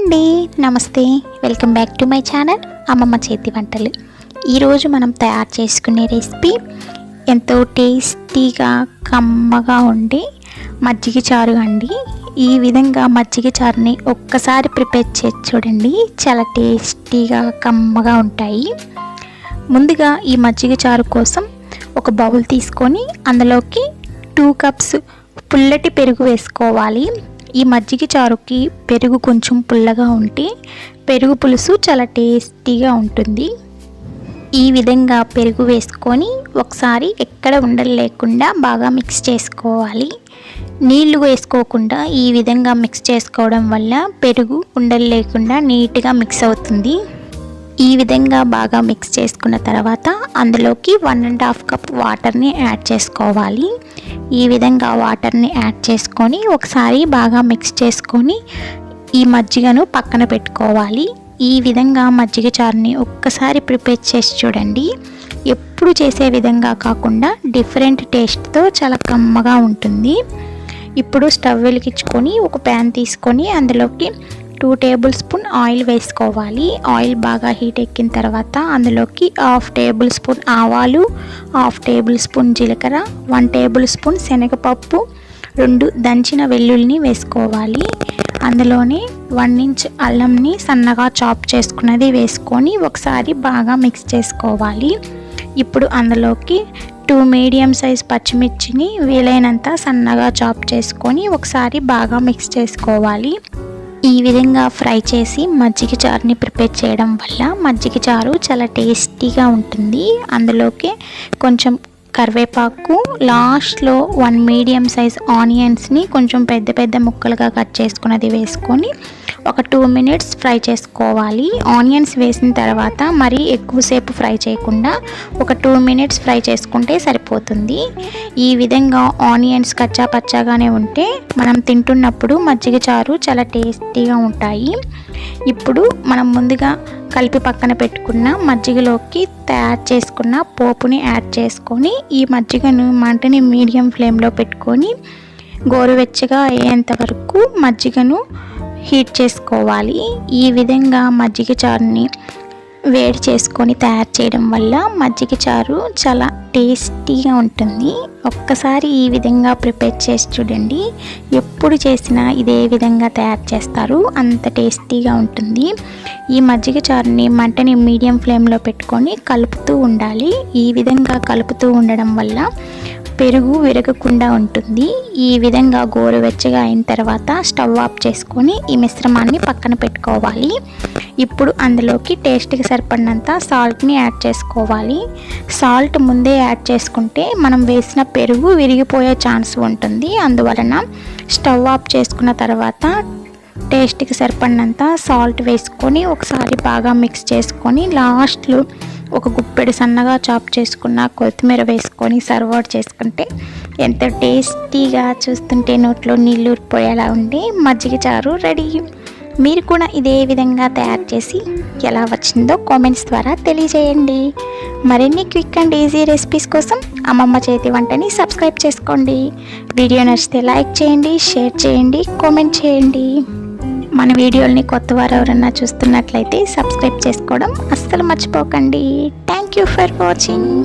అండి, నమస్తే. Welcome back to my channel అమ్మమ్మ చేతి వంటలు. ఈరోజు మనం తయారు చేసుకునే రెసిపీ ఎంతో టేస్టీగా కమ్మగా ఉండి మజ్జిగ చారు అండి. ఈ విధంగా మజ్జిగ చారుని ఒక్కసారి ప్రిపేర్ చేసి చూడండి, చాలా టేస్టీగా కమ్మగా ఉంటాయి. ముందుగా ఈ మజ్జిగ చారు కోసం ఒక బౌల్ తీసుకొని అందులోకి 2 కప్స్ పుల్లటి పెరుగు వేసుకోవాలి. ఈ మజ్జిగ చారుకి పెరుగు కొంచెం పుల్లగా ఉంటే పెరుగు పులుసు చాలా టేస్టీగా ఉంటుంది. ఈ విధంగా పెరుగు వేసుకొని ఒకసారి ఎక్కడ ఉండలు లేకుండా బాగా మిక్స్ చేసుకోవాలి. నీళ్లు వేసుకోకుండా ఈ విధంగా మిక్స్ చేసుకోవడం వల్ల పెరుగు ఉండలు లేకుండా నీట్గా మిక్స్ అవుతుంది. ఈ విధంగా బాగా మిక్స్ చేసుకున్న తర్వాత అందులోకి 1.5 కప్ వాటర్ని యాడ్ చేసుకోవాలి. ఈ విధంగా వాటర్ని యాడ్ చేసుకొని ఒకసారి బాగా మిక్స్ చేసుకొని ఈ మజ్జిగను పక్కన పెట్టుకోవాలి. ఈ విధంగా మజ్జిగ చారుని ఒక్కసారి ప్రిపేర్ చేసి చూడండి. ఎప్పుడు చేసే విధంగా కాకుండా డిఫరెంట్ టేస్ట్తో చాలా కమ్మగా ఉంటుంది. ఇప్పుడు స్టవ్ వెలిగించుకొని ఒక ప్యాన్ తీసుకొని అందులోకి 2 టేబుల్ స్పూన్ ఆయిల్ వేసుకోవాలి. ఆయిల్ బాగా హీట్ ఎక్కిన తర్వాత అందులోకి 1/2 టేబుల్ స్పూన్ ఆవాలు, 1/2 టేబుల్ స్పూన్ జీలకర్ర, 1 టేబుల్ స్పూన్ శనగపప్పు, 2 దంచిన వెల్లుల్లిని వేసుకోవాలి. అందులోనే 1 ఇంచ్ అల్లంని సన్నగా చాప్ చేసుకున్నది వేసుకొని ఒకసారి బాగా మిక్స్ చేసుకోవాలి. ఇప్పుడు అందులోకి 2 మీడియం సైజ్ పచ్చిమిర్చిని వీలైనంత సన్నగా చాప్ చేసుకొని ఒకసారి బాగా మిక్స్ చేసుకోవాలి. ఈ విధంగా ఫ్రై చేసి మజ్జిగ చారుని ప్రిపేర్ చేయడం వల్ల మజ్జిగ చారు చాలా టేస్టీగా ఉంటుంది. అందులోకి కొంచెం కరివేపాకు, లాస్ట్లో 1 మీడియం సైజ్ ఆనియన్స్ని కొంచెం పెద్ద పెద్ద ముక్కలుగా కట్ చేసుకున్నది వేసుకొని ఒక 2 మినిట్స్ ఫ్రై చేసుకోవాలి. ఆనియన్స్ వేసిన తర్వాత మరీ ఎక్కువసేపు ఫ్రై చేయకుండా ఒక 2 మినిట్స్ ఫ్రై చేసుకుంటే సరిపోతుంది. ఈ విధంగా ఆనియన్స్ కచ్చా పచ్చాగానే ఉంటే మనం తింటున్నప్పుడు మజ్జిగ చారు చాలా టేస్టీగా ఉంటాయి. ఇప్పుడు మనం ముందుగా కలిపి పక్కన పెట్టుకున్న మజ్జిగలోకి తయారు చేసుకున్న పోపుని యాడ్ చేసుకొని ఈ మజ్జిగను మంటని మీడియం ఫ్లేమ్లో పెట్టుకొని గోరువెచ్చగా అయ్యేంత వరకు మజ్జిగను హీట్ చేసుకోవాలి. ఈ విధంగా మజ్జిగ చారుని వేడి చేసుకొని తయారు చేయడం వల్ల మజ్జిగ చారు చాలా టేస్టీగా ఉంటుంది. ఒక్కసారి ఈ విధంగా ప్రిపేర్ చేసి చూడండి. ఎప్పుడు చేసినా ఇదే విధంగా తయారు చేస్తారు, అంత టేస్టీగా ఉంటుంది. ఈ మజ్జిగ చారుని మంటని మీడియం ఫ్లేమ్లో పెట్టుకొని కలుపుతూ ఉండాలి. ఈ విధంగా కలుపుతూ ఉండడం వల్ల పెరుగు విరగకుండా ఉంటుంది. ఈ విధంగా గోరువెచ్చగా అయిన తర్వాత స్టవ్ ఆఫ్ చేసుకొని ఈ మిశ్రమాన్ని పక్కన పెట్టుకోవాలి. ఇప్పుడు అందులోకి టేస్ట్కి సరిపడినంత సాల్ట్ని యాడ్ చేసుకోవాలి. సాల్ట్ ముందే యాడ్ చేసుకుంటే మనం వేసిన పెరుగు విరిగిపోయే ఛాన్స్ ఉంటుంది. అందువలన స్టవ్ ఆఫ్ చేసుకున్న తర్వాత టేస్ట్కి సరిపడినంత సాల్ట్ వేసుకొని ఒకసారి బాగా మిక్స్ చేసుకొని లాస్ట్లో ఒక గుప్పెడు సన్నగా చాప్ చేసుకున్న కొత్తిమీర వేసుకొని సర్వ్ చేసుకుంటే ఎంత టేస్టీగా, చూస్తుంటే నోట్లో నీళ్ళు ఊరిపోయేలా ఉండే మజ్జిగ చారు రెడీ. మీరు కూడా ఇదే విధంగా తయారు చేసి ఎలా వచ్చిందో కామెంట్స్ ద్వారా తెలియజేయండి. మరిన్ని క్విక్ అండ్ ఈజీ రెసిపీస్ కోసం అమ్మమ్మ చేతి వంటని సబ్స్క్రైబ్ చేసుకోండి. వీడియో నచ్చితే లైక్ చేయండి, షేర్ చేయండి, కామెంట్ చేయండి. మన వీడియోల్ని కొత్త వారు ఎవరన్నా చూస్తున్నట్లయితే సబ్స్క్రైబ్ చేసుకోవడం అస్సలు మర్చిపోకండి. Thank you for watching.